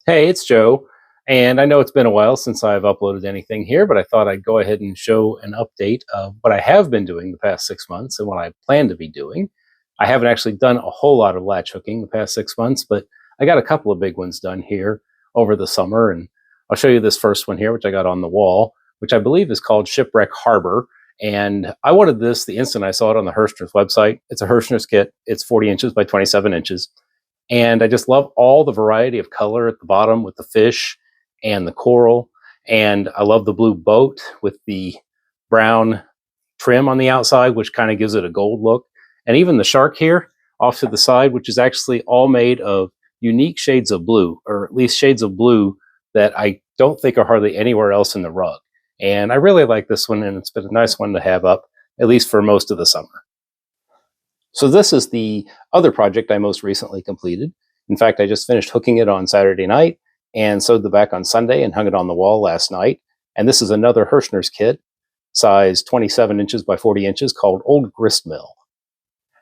Hey, it's Joe. And I know it's been a while since I've uploaded anything here, but I thought I'd go ahead and show an update of what I have been doing the past 6 months and what I plan to be doing. I haven't actually done a whole lot of latch hooking the past 6 months, but I got a couple of big ones done here over the summer. And I'll show you this first one here, which I got on the wall, which I believe is called Shipwreck Harbor. And I wanted this the instant I saw it on the Hirschner's website. It's a Hirschner's kit. It's 40 inches by 27 inches. And I just love all the variety of color at the bottom with the fish and the coral. And I love the blue boat with the brown trim on the outside, which kind of gives it a gold look. And even the shark here off to the side, which is actually all made of unique shades of blue, or at least shades of blue that I don't think are hardly anywhere else in the rug. And I really like this one, and it's been a nice one to have up, at least for most of the summer. So this is the other project I most recently completed. In fact, I just finished hooking it on Saturday night and sewed the back on Sunday and hung it on the wall last night. And this is another Hirschner's kit, size 27 inches by 40 inches, called Old Gristmill.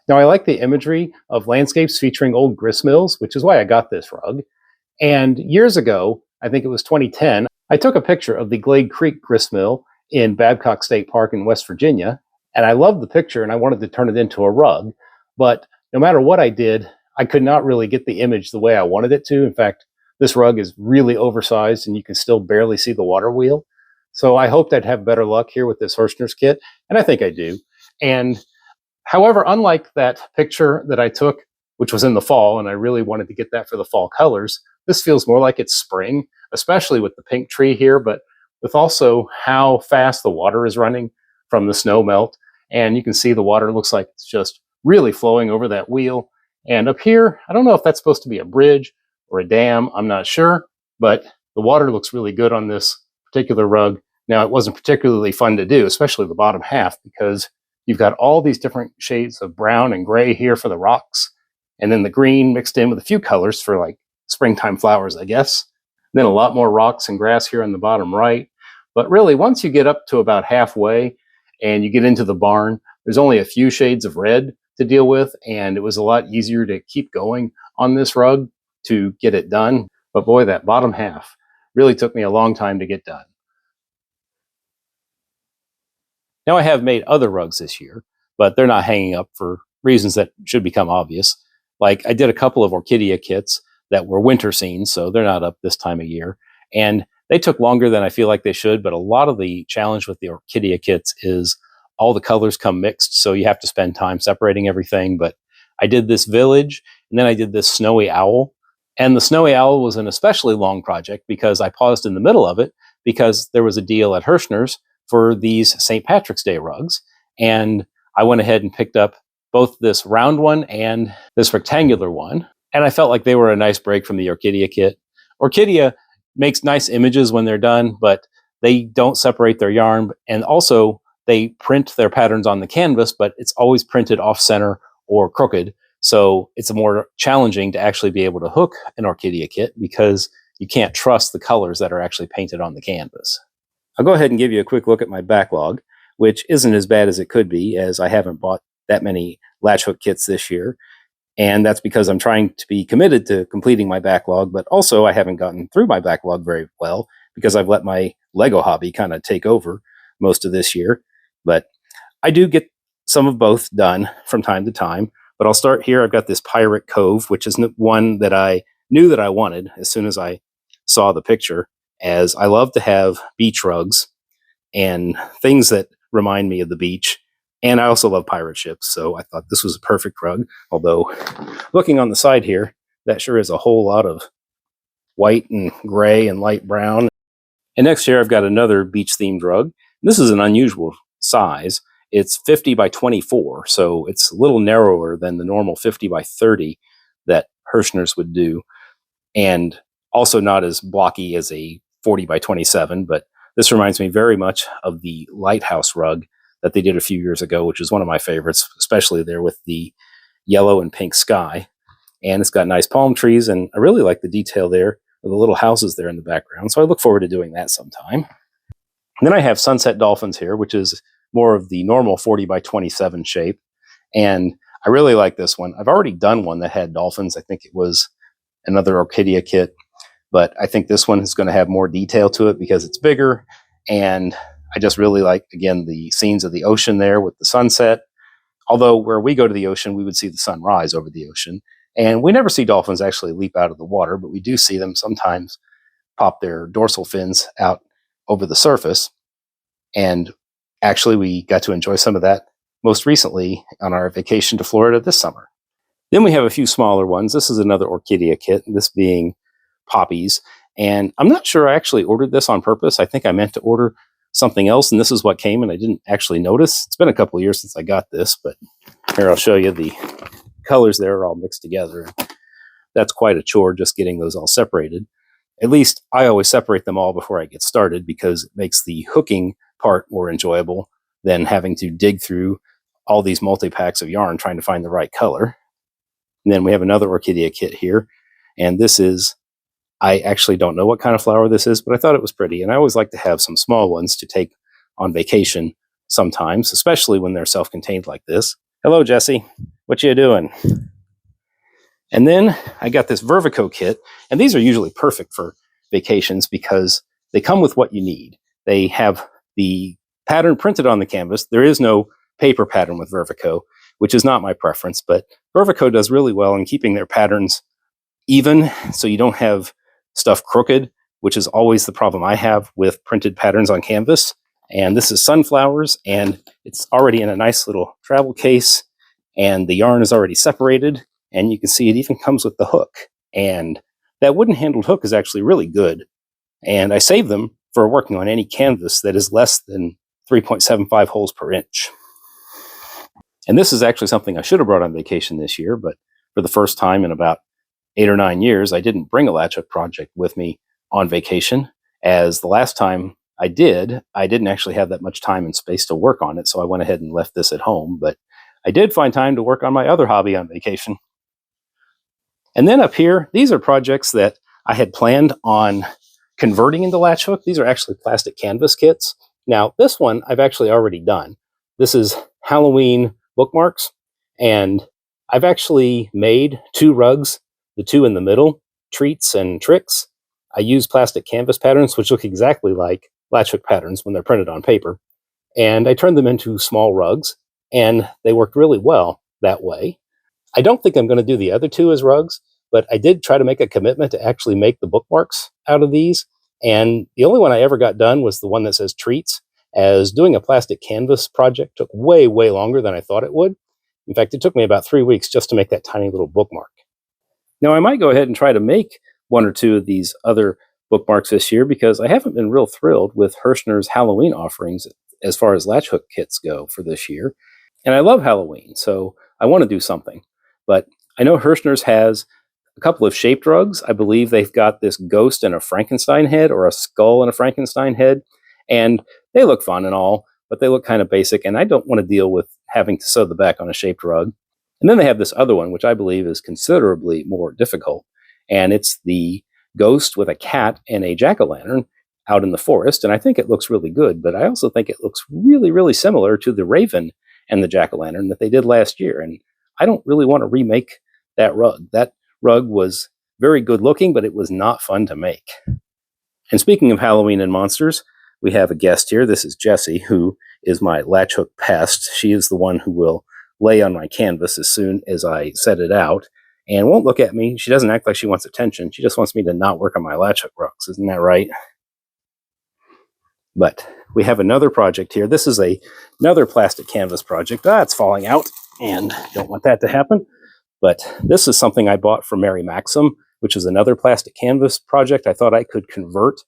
Now, I like the imagery of landscapes featuring old gristmills, which is why I got this rug. And years ago, I think it was 2010, I took a picture of the Glade Creek gristmill in Babcock State Park in West Virginia. And I loved the picture and I wanted to turn it into a rug. But no matter what I did, I could not really get the image the way I wanted it to. In fact, this rug is really oversized and you can still barely see the water wheel. So I hoped I'd have better luck here with this Hirschner's kit, and I think I do. And however, unlike that picture that I took, which was in the fall, and I really wanted to get that for the fall colors, this feels more like it's spring, especially with the pink tree here, but with also how fast the water is running from the snow melt. And you can see the water looks like it's just really flowing over that wheel. And up here, I don't know if that's supposed to be a bridge or a dam, I'm not sure, but the water looks really good on this particular rug. Now, it wasn't particularly fun to do, especially the bottom half, because you've got all these different shades of brown and gray here for the rocks, and then the green mixed in with a few colors for like springtime flowers, I guess. Then a lot more rocks and grass here on the bottom right. But really, once you get up to about halfway and you get into the barn, there's only a few shades of red to deal with, and it was a lot easier to keep going on this rug to get it done. But boy, that bottom half really took me a long time to get done. Now, I have made other rugs this year, but they're not hanging up for reasons that should become obvious. Like, I did a couple of orchidea kits that were winter scenes, so they're not up this time of year. And they took longer than I feel like they should, but a lot of the challenge with the orchidea kits is all the colors come mixed, so you have to spend time separating everything. But I did this village, and then I did this snowy owl. And the snowy owl was an especially long project because I paused in the middle of it because there was a deal at Hirschner's for these St. Patrick's Day rugs. And I went ahead and picked up both this round one and this rectangular one. And I felt like they were a nice break from the orchidea kit. Orchidea makes nice images when they're done, but they don't separate their yarn. And also, they print their patterns on the canvas, but it's always printed off center or crooked. So it's more challenging to actually be able to hook an orchidea kit because you can't trust the colors that are actually painted on the canvas. I'll go ahead and give you a quick look at my backlog, which isn't as bad as it could be, as I haven't bought that many latch hook kits this year. And that's because I'm trying to be committed to completing my backlog, but also I haven't gotten through my backlog very well because I've let my Lego hobby kind of take over most of this year. But I do get some of both done from time to time. But I'll start here. I've got this Pirate Cove, which is one that I knew that I wanted as soon as I saw the picture, as I love to have beach rugs and things that remind me of the beach. And I also love pirate ships, so I thought this was a perfect rug. Although, looking on the side here, that sure is a whole lot of white and gray and light brown. And next here, I've got another beach-themed rug. This is an unusual size. It's 50 by 24, so it's a little narrower than the normal 50 by 30 that Hirschner's would do, and also not as blocky as a 40 by 27, but this reminds me very much of the lighthouse rug that they did a few years ago, which is one of my favorites, especially there with the yellow and pink sky. And it's got nice palm trees, and I really like the detail there of the little houses there in the background, so I look forward to doing that sometime. And then I have Sunset Dolphins here, which is more of the normal 40 by 27 shape. And I really like this one. I've already done one that had dolphins. I think it was another orchidea kit. but I think this one is going to have more detail to it because it's bigger. And I just really like, again, the scenes of the ocean there with the sunset. Although where we go to the ocean, we would see the sun rise over the ocean. And we never see dolphins actually leap out of the water, but we do see them sometimes pop their dorsal fins out over the surface. And actually, we got to enjoy some of that most recently on our vacation to Florida this summer. Then we have a few smaller ones. This is another orchidea kit, this being poppies. And I'm not sure I actually ordered this on purpose. I think I meant to order something else, and this is what came, and I didn't actually notice. It's been a couple of years since I got this, but here I'll show you the colors there are all mixed together. That's quite a chore just getting those all separated. At least I always separate them all before I get started because it makes the hooking part more enjoyable than having to dig through all these multi-packs of yarn trying to find the right color. And then we have another orchidea kit here, and this is, I actually don't know what kind of flower this is, but I thought it was pretty, and I always like to have some small ones to take on vacation sometimes, especially when they're self-contained like this. Hello, Jesse. What you doing? And then I got this Vervico kit, and these are usually perfect for vacations because they come with what you need. They have the pattern printed on the canvas. There is no paper pattern with Vervico, which is not my preference, but Vervico does really well in keeping their patterns even, so you don't have stuff crooked, which is always the problem I have with printed patterns on canvas. And this is sunflowers, and it's already in a nice little travel case, and the yarn is already separated, and you can see it even comes with the hook. And that wooden handled hook is actually really good, and I save them for working on any canvas that is less than 3.75 holes per inch. And this is actually something I should have brought on vacation this year, but for the first time in about 8 or 9 years, I didn't bring a latch hook project with me on vacation, as the last time I didn't actually have that much time and space to work on it, so I went ahead and left this at home. But I did find time to work on my other hobby on vacation. And then up here, these are projects that I had planned on converting into latch hook. These are actually plastic canvas kits. Now, this one I've actually already done. This is Halloween bookmarks, and I've actually made 2 rugs, the 2 in the middle, treats and tricks. I use plastic canvas patterns, which look exactly like latch hook patterns when they're printed on paper. And I turned them into small rugs, and they worked really well that way. I don't think I'm going to do the other 2 as rugs, but I did try to make a commitment to actually make the bookmarks out of these. And the only one I ever got done was the one that says treats, as doing a plastic canvas project took way, way longer than I thought it would. In fact, it took me about 3 weeks just to make that tiny little bookmark. Now, I might go ahead and try to make 1 or 2 of these other bookmarks this year because I haven't been real thrilled with Hirschner's Halloween offerings as far as latch hook kits go for this year. And I love Halloween, so I want to do something. But I know Hirschner's has a couple of shaped rugs. I believe they've got this ghost and a Frankenstein head, or a skull and a Frankenstein head. And they look fun and all, but they look kind of basic, and I don't want to deal with having to sew the back on a shaped rug. And then they have this other one, which I believe is considerably more difficult. And it's the ghost with a cat and a jack-o'-lantern out in the forest. And I think it looks really good, but I also think it looks really, really similar to the raven and the jack-o'-lantern that they did last year. And I don't really want to remake that rug. That rug was very good looking, but it was not fun to make. And speaking of Halloween and monsters, we have a guest here. This is Jessie, who is my latch hook pest. She is the one who will lay on my canvas as soon as I set it out and won't look at me. She doesn't act like she wants attention. She just wants me to not work on my latch hook rugs. Isn't that right? But we have another project here. This is another plastic canvas project. It's falling out, and don't want that to happen. But this is something I bought from Mary Maxim, which is another plastic canvas project I thought I could convert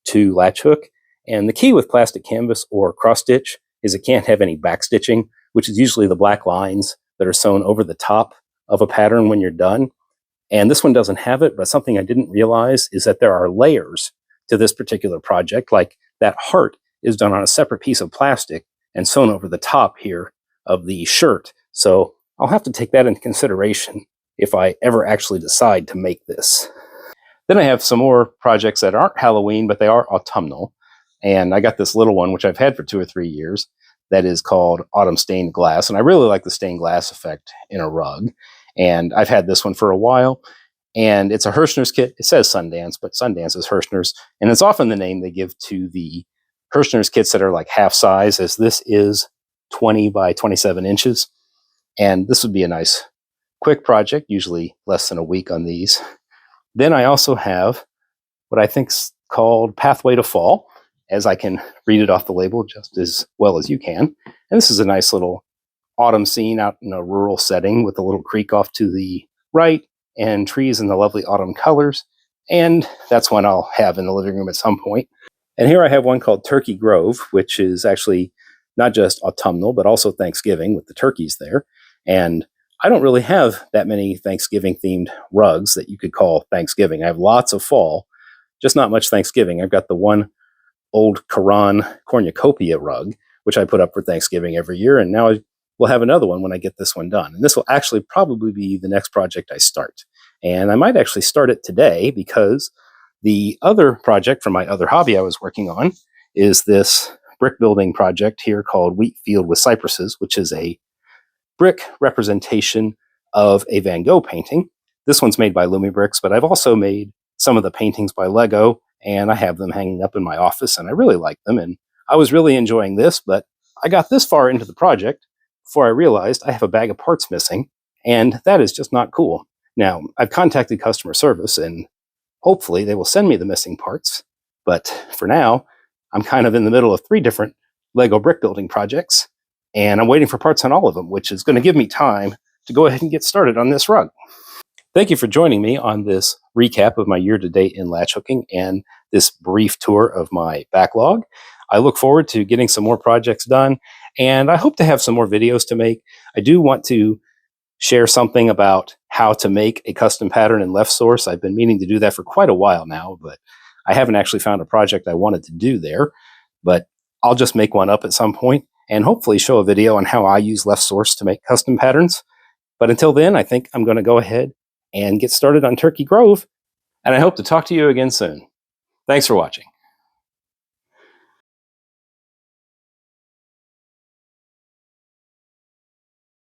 to latch hook. And the key with plastic canvas or cross stitch is it can't have any back stitching, which is usually the black lines that are sewn over the top of a pattern when you're done. And this one doesn't have it, but something I didn't realize is that there are layers to this particular project. Like that heart is done on a separate piece of plastic and sewn over the top here of the shirt. So I'll have to take that into consideration if I ever actually decide to make this. Then I have some more projects that aren't Halloween, but they are autumnal. And I got this little one, which I've had for 2 or 3 years, that is called Autumn Stained Glass. And I really like the stained glass effect in a rug. And I've had this one for a while. And it's a Hirschner's kit. It says Sundance, but Sundance is Hirschner's. And it's often the name they give to the Hirschner's kits that are like half size, as this is 20 by 27 inches. And this would be a nice quick project, usually less than a week on these. Then I also have what I think is called Pathway to Fall, as I can read it off the label just as well as you can. And this is a nice little autumn scene out in a rural setting with a little creek off to the right and trees in the lovely autumn colors. And that's one I'll have in the living room at some point. And here I have one called Turkey Grove, which is actually not just autumnal, but also Thanksgiving with the turkeys there. And I don't really have that many Thanksgiving themed rugs that you could call Thanksgiving. I have lots of fall, just not much Thanksgiving. I've got the one old Quran cornucopia rug, which I put up for Thanksgiving every year. And now we'll have another one when I get this one done. And this will actually probably be the next project I start. And I might actually start it today, because the other project from my other hobby I was working on is this brick building project here called Wheat Field with Cypresses, which is a brick representation of a Van Gogh painting. This one's made by Lumi Bricks, but I've also made some of the paintings by Lego, and I have them hanging up in my office, and I really like them, and I was really enjoying this, but I got this far into the project before I realized I have a bag of parts missing, and that is just not cool. Now, I've contacted customer service, and hopefully they will send me the missing parts, but for now, I'm kind of in the middle of 3 different Lego brick building projects, and I'm waiting for parts on all of them, which is going to give me time to go ahead and get started on this rug. Thank you for joining me on this recap of my year-to-date in latch hooking and this brief tour of my backlog. I look forward to getting some more projects done, and I hope to have some more videos to make. I do want to share something about how to make a custom pattern in Left Source. I've been meaning to do that for quite a while now, but I haven't actually found a project I wanted to do there. But I'll just make one up at some point and hopefully show a video on how I use Left Source to make custom patterns. But until then, I think I'm going to go ahead and get started on Turkey Grove, and I hope to talk to you again soon. Thanks for watching.